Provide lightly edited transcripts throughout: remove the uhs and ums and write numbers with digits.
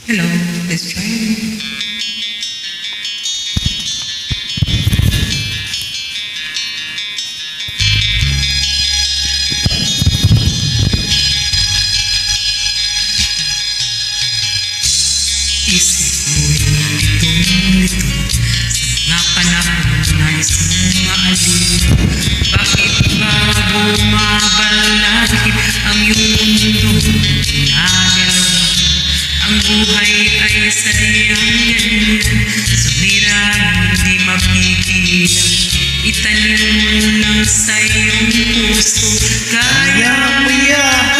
Hello, let's try. Isip mo'y litong-lito sa mga panahon nais mong maalin. Bakit ba bumabalakid ang iyong mundo ginagalaw? Ang buhay ay sadyang ganyan, sumira hindi mapigilan. Itanim mo lang sa iyong puso, kaya mo yan.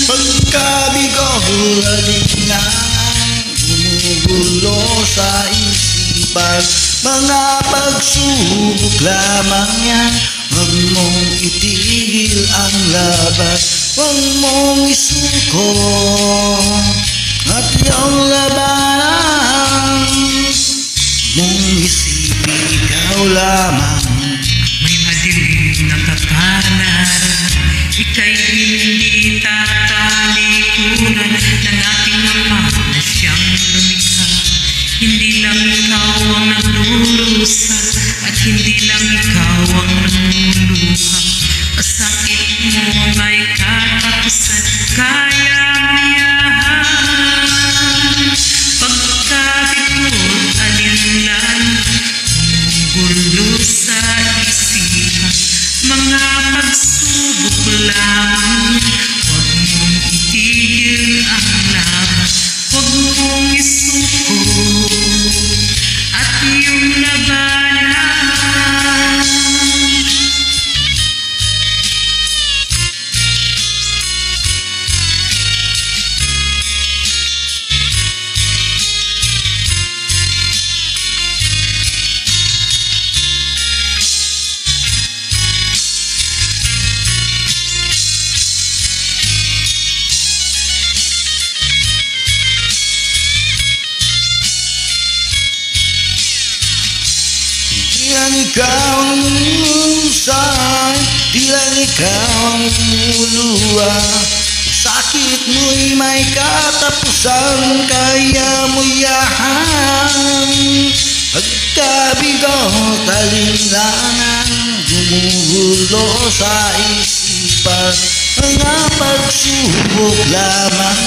Pagkabigo, alinlang gumugulo sa isipan. Mga pagsubok lamang yan, huwag mong itigil ang laban. Huwag mong isuko at iyong labanan. Mong isipin ikaw lamang. May madilim na kapalaran, ika'y hindi tatalikuran ng ating Ama na siyang lumikha. Hindi lang ikaw ang nagdurusa at hindi lang ikaw ang namuluha. Pasakit mo may katapusan, kaya mo yan. Pagkabigod, alinlan, gumugulo sa isipan. Mga pagsubok lamang, huwag mong itigil ang laban. Huwag mong isuko at iyong labanan. Di lang ikaw ang umuusay, di lang ikaw ang umuluwa. Sakit mo'y may katapusan, kaya mo yahan. Pagkabigo, talinlangan, gumugulo sa isipan. Mga pagsubok lamang